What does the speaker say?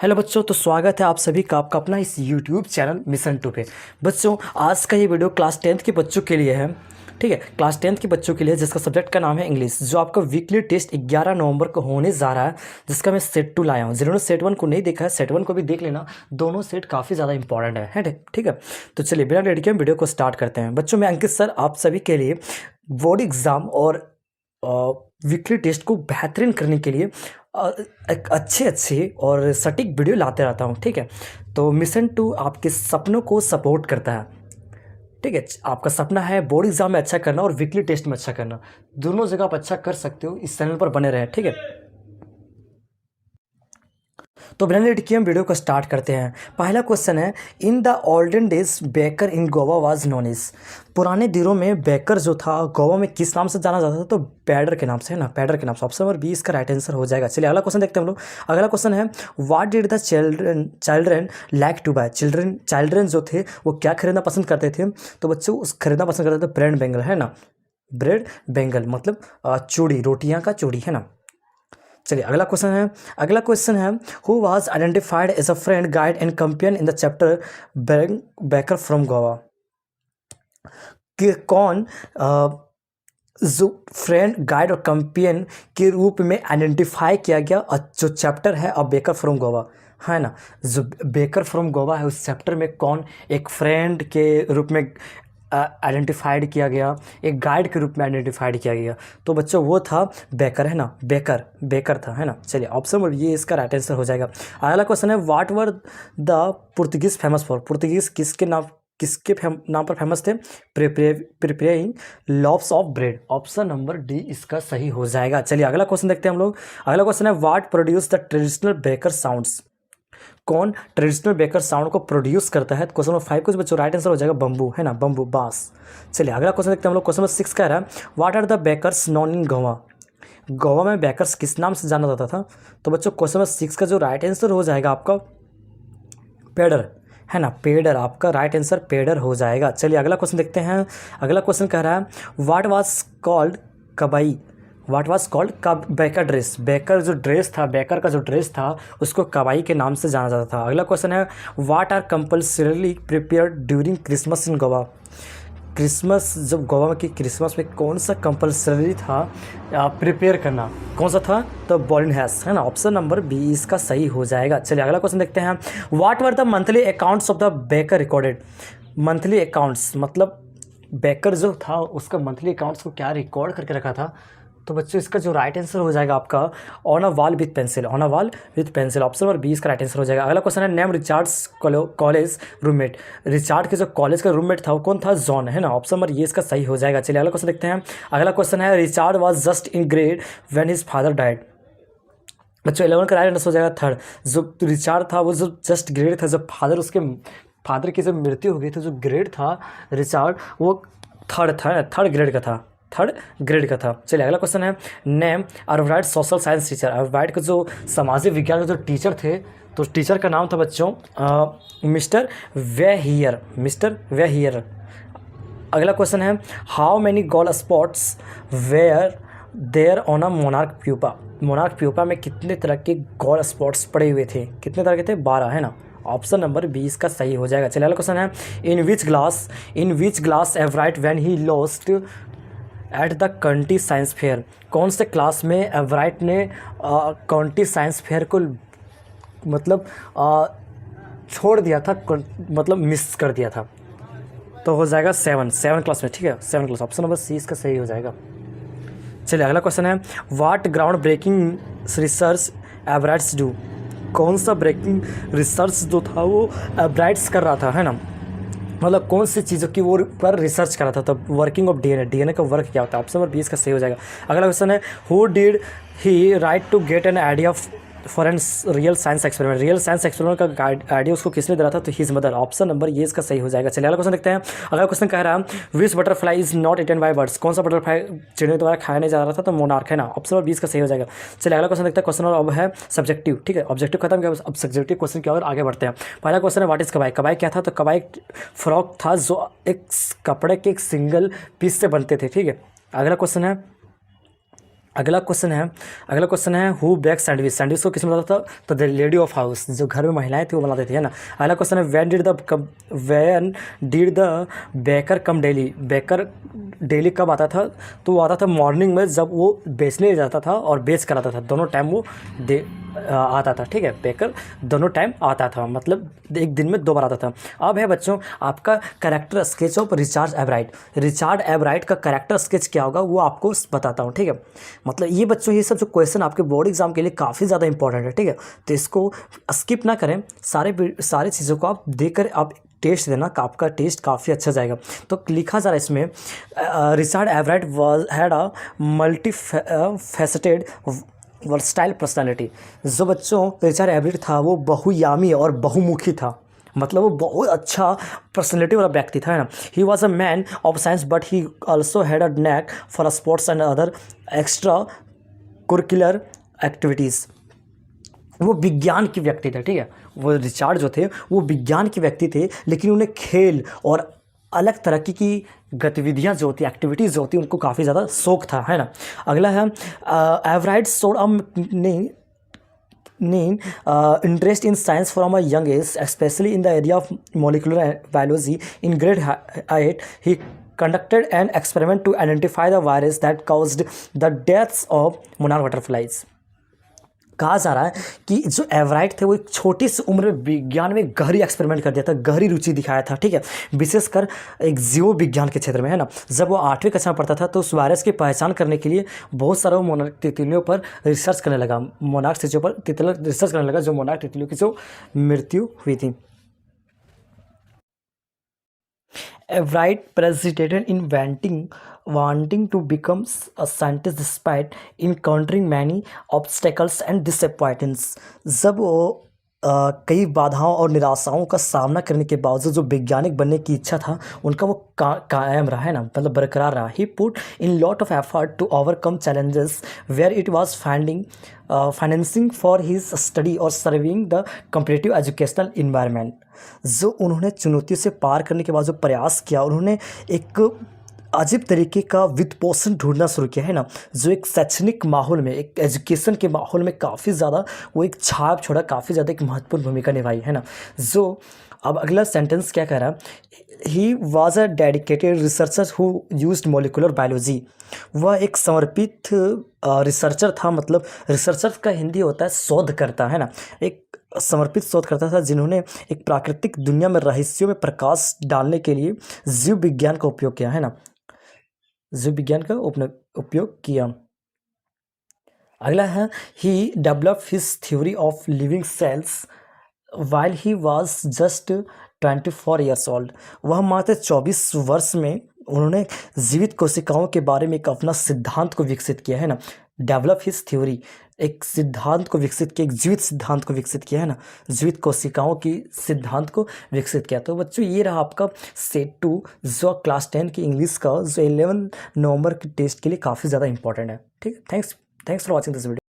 Hello बच्चों, तो स्वागत है आप सभी का आपका अपना इस यूट्यूब चैनल मिशन टू पे। बच्चों, आज का ये वीडियो क्लास 10th के बच्चों के लिए है। ठीक है, क्लास 10th के बच्चों के लिए जिसका सब्जेक्ट का नाम है इंग्लिश, जो आपका वीकली टेस्ट 11 नवंबर को होने जा रहा है, जिसका मैं सेट 2 लाया हूँ। जिन्होंने सेट 1 को नहीं देखा है, सेट 1 को भी देख लेना। दोनों सेट काफ़ी ज़्यादा इंपॉर्टेंट है। ठीक है, तो चलिए बिना लेट के हम वीडियो को स्टार्ट करते हैं। बच्चों, मैं अंकित सर आप सभी के लिए बोर्ड एग्ज़ाम और वीकली टेस्ट को बेहतरीन करने के लिए एक अच्छे और सटीक वीडियो लाते रहता हूँ। ठीक है, तो मिशन टू आपके सपनों को सपोर्ट करता है। ठीक है, आपका सपना है बोर्ड एग्जाम में अच्छा करना और वीकली टेस्ट में अच्छा करना। दोनों जगह आप अच्छा कर सकते हो, इस चैनल पर बने रहे। ठीक है, तो बिना लेट किए हम वीडियो को स्टार्ट करते हैं। पहला क्वेश्चन है, in the olden days baker in Goa was known as. पुराने दिनों में बेकर जो था गोवा में किस नाम से जाना जाता था? तो बैडर के नाम से, है ना, बैडर के नाम से। ऑप्शन नंबर बी इसका राइट आंसर हो जाएगा। चलिए अगला क्वेश्चन देखते हैं हम लोग। अगला क्वेश्चन है, what did the children like to buy. Children जो थे वो क्या खरीदना पसंद करते थे? तो बच्चों उस खरीदना पसंद करते थे ब्रेड बेंगल, है ना। ब्रेड बेंगल मतलब चूड़ी, रोटियां का चूड़ी, है ना। चलिए अगला क्वेश्चन है, who was identified as a friend guide and companion in the chapter baker from Goa. कि कौन जो फ्रेंड गाइड और कंपेनियन के रूप में आइडेंटिफाई किया गया जो चैप्टर है अब बेकर फ्रॉम गोवा, है ना। जो बेकर फ्रॉम गोवा है उस चैप्टर में कौन एक फ्रेंड के रूप में आइडेंटिफाइड किया गया, एक गाइड के रूप में आइडेंटिफाइड किया गया? तो बच्चों वो था बेकर, है ना। बेकर था, है ना। चलिए ऑप्शन नंबर ये इसका राइट आंसर हो जाएगा। अगला क्वेश्चन है, what were the Portuguese famous for. Portuguese किसके नाम पर फेमस थे? Preparing laughs of bread. Option number D इसका सही हो जाएगा। चलिए अगला क्वेश्चन देखते हैं हम लोग। अगला क्वेश्चन है, what produce the traditional baker sounds. कौन ट्रेडिशनल बेकर साउंड को प्रोड्यूस करता है? क्वेश्चन नंबर 5 को बच्चों राइट आंसर हो जाएगा बम्बू, है ना, बम्बू, बांस। चलिए अगला क्वेश्चन देखते हैं हम लोग। क्वेश्चन नंबर 6 कह रहा है, what are the bakers known in Goa. Goa में बेकर्स किस नाम से जाना जाता था? तो बच्चों क्वेश्चन नंबर 6 का जो राइट आंसर हो जाएगा आपका पेडर, है ना, पेडर। आपका राइट आंसर पेडर हो जाएगा। चलिए अगला क्वेश्चन देखते हैं। अगला क्वेश्चन कह रहा है, what was called कबाई। What was called baker dress. Baker का जो ड्रेस था उसको कबाई के नाम से जाना जाता था। अगला क्वेश्चन है, what are compulsorily prepared during Christmas in Goa. Christmas जब गोवा की क्रिसमस में कौन सा कंपल्सरी था प्रिपेयर करना, कौन सा था? तो बॉलिन हैस, है ना। ऑप्शन नंबर बी इसका सही हो जाएगा। चलिए अगला क्वेश्चन देखते हैं, what were the monthly accounts of the baker recorded. Monthly accounts मतलब बेकर जो था उसका मंथली अकाउंट्स को क्या रिकॉर्ड करके रखा था? तो बच्चों इसका जो राइट आंसर हो जाएगा आपका on a wall with pencil, on a wall with pencil. Option number B इसका राइट आंसर हो जाएगा। अगला क्वेश्चन है, name Richard's college roommate. Richard के जो कॉलेज का रूममेट था वो कौन था? जॉन, है ना। ऑप्शन नंबर ये इसका सही हो जाएगा। चलिए अगला क्वेश्चन देखते हैं। अगला क्वेश्चन है, Richard was just in grade when his father died. बच्चों 11 का राइट आंसर हो जाएगा थर्ड। जो रिचार्ड था वो जो जस्ट ग्रेड था, जब फादर की जब मृत्यु हो गई थी, जो ग्रेड था रिचार्ड वो थर्ड ग्रेड का था। चलिए अगला क्वेश्चन है, नेम अरवाइड सोशल साइंस टीचर। अरवाइड के जो सामाजिक विज्ञान के जो टीचर थे, तो टीचर का नाम था बच्चों मिस्टर वेहियर। अगला क्वेश्चन है, how many gold spots were there on a monarch pupa. Monarch pupa में कितने तरह के गोल स्पॉट्स पड़े हुए थे? कितने तरह के थे? 12, है ना। ऑप्शन नंबर 20 का सही हो जाएगा। चलिए अगला क्वेश्चन है, in which class Ebright when he lost at the country science fair. कौन से क्लास में एवराइट ने कंट्री साइंस फेयर को मतलब छोड़ दिया था, मतलब मिस कर दिया था? तो हो जाएगा 7 क्लास में। ठीक है, 7 क्लास। ऑप्शन नंबर सी इसका सही हो जाएगा। चलिए अगला क्वेश्चन है, what ground breaking research Ebright's do. कौन सा ब्रेकिंग रिसर्च जो था वो एवराइट्स कर रहा था, है ना। मतलब कौन सी चीज़ों की वो पर रिसर्च कर रहा था? तो वर्किंग ऑफ डीएनए का वर्क क्या होता है? ऑप्शन नंबर 20 का सही हो जाएगा। अगला क्वेश्चन है, who did he write to get an idea for an real science experiment. Real science experiment का आइडिया उसको किसने दिया था? तो हिज मदर। ऑप्शन नंबर ये इसका सही हो जाएगा। चलिए अगला क्वेश्चन देखते हैं। अगला क्वेश्चन कह रहा है, which butterfly is not eaten by birds. कौन सा बटरफ्लाई चिड़ियों द्वारा खाया नहीं जा रहा था? तो मोनार्क, है ना। ऑप्शन नंबर 20 का सही हो जाएगा। चलिए अगला क्वेश्चन देखते हैं। क्वेश्चन अब है सब्जेक्टिव। ठीक है, ऑब्जेक्टिव खत्म किया, अब सब्जेक्टिव क्वेश्चन की ओर आगे बढ़ते हैं। पहला क्वेश्चन है, व्हाट इज कबाई। कबाई क्या था? तो कबाई फ्रॉक था जो एक कपड़े के एक सिंगल पीस से बनते थे। ठीक है, अगला क्वेश्चन है, अगला क्वेश्चन है हु बेक सैंडविच, सैंडविच को किसने बनाता था? तो द लेडी ऑफ हाउस, जो घर में महिलाएं थी वो बनाती थी, है ना। अगला क्वेश्चन है when did the baker come daily, baker daily कब आता था? तो वो आता था मॉर्निंग में, जब वो बेचने जाता था और बेच कर आता था, दोनों टाइम वो आता था, ठीक है। बेकर दोनों टाइम आता था, मतलब एक दिन में 2 बार आता था। अब है बच्चों आपका character sketch of Richard Ebright. Richard Ebright का कैरेक्टर स्केच क्या होगा वो आपको बताता हूँ, ठीक है। मतलब ये बच्चों ये सब जो क्वेश्चन आपके बोर्ड एग्जाम के लिए काफ़ी ज़्यादा इंपॉर्टेंट है, ठीक है। तो इसको स्किप ना करें, सारी चीज़ों को आप देखकर आप टेस्ट देना, आपका टेस्ट काफ़ी अच्छा जाएगा। तो लिखा जा रहा है इसमें Richard Ebright had a multi faceted versatile personality. जो बच्चों रिचार्ड एवराइट था वो बहुयामी और बहुमुखी था, मतलब वो बहुत अच्छा पर्सनैलिटी वाला व्यक्ति था, है ना। He was a man of science but he also had a knack for sports and other extra curricular activities. वो विज्ञान के व्यक्ति थे, ठीक है। वो रिचार्ड जो थे वो विज्ञान के व्यक्ति थे, लेकिन उन्हें खेल और अलग तरह की गतिविधियां जो होती एक्टिविटीज़ जो होती उनको काफ़ी ज़्यादा शौक था, है ना। अगला है एवराइट showed interest in science from a young age, especially in the area of molecular biology. In grade 8, he conducted an experiment to identify the virus that caused the deaths of monarch butterflies. कहा जा रहा है कि जो एवराइट थे वो एक छोटी सी उम्र में विज्ञान में गहरी एक्सपेरिमेंट कर दिया था, गहरी रुचि दिखाया था, ठीक है। विशेषकर एक जीव विज्ञान के क्षेत्र में, है ना। जब वो 8वीं कक्षा में पढ़ता था तो उस वायरस की पहचान करने के लिए बहुत सारे मोनार्क तितलियों पर रिसर्च करने लगा, मोनार्क तितलियों पर रिसर्च करने लगा, जो मोनार्क तितलियों की जो मृत्यु हुई थी। Wright persisted in wanting to become a scientist despite encountering many obstacles and disappointments. जब वो कई बाधाओं और निराशाओं का सामना करने के बावजूद जो वैज्ञानिक बनने की इच्छा था उनका वो कायम रहा, है ना, मतलब बरकरार रहा। He put in lot of effort to overcome challenges where it was financing for his study और serving the competitive educational environment. जो उन्होंने चुनौतियों से पार करने के बाद जो प्रयास किया, उन्होंने एक अजीब तरीके का वित्त पोषण ढूंढना शुरू किया, है ना। जो एक शैक्षणिक माहौल में, एक एजुकेशन के माहौल में काफ़ी ज़्यादा वो एक छाप छोड़ा, काफ़ी ज़्यादा एक महत्वपूर्ण भूमिका निभाई, है ना। जो अब अगला सेंटेंस क्या कह रहा है, he was a dedicated researcher who used molecular biology. वह एक समर्पित रिसर्चर था, मतलब रिसर्चर का हिंदी होता है शोधकर्ता, है ना। एक समर्पित शोधकर्ता था जिन्होंने एक प्राकृतिक दुनिया में रहस्यों में प्रकाश डालने के लिए जीव विज्ञान का उपयोग किया, है ना, जीव विज्ञान का उपयोग किया। अगला है he develop his theory of living cells while he was just 24 years old. वह मात्र 24 वर्ष में उन्होंने जीवित कोशिकाओं के बारे में एक अपना सिद्धांत को विकसित किया, है ना। डेवलप हिज थ्योरी, एक सिद्धांत को विकसित किया, एक जीवित सिद्धांत को विकसित किया, है ना, जीवित कोशिकाओं की सिद्धांत को विकसित किया। तो बच्चों ये रहा आपका सेट 2 जो क्लास 10 की इंग्लिश का जो 11 नवंबर के टेस्ट के लिए काफ़ी ज़्यादा इंपॉर्टेंट है, ठीक है। Thanks for watching this video.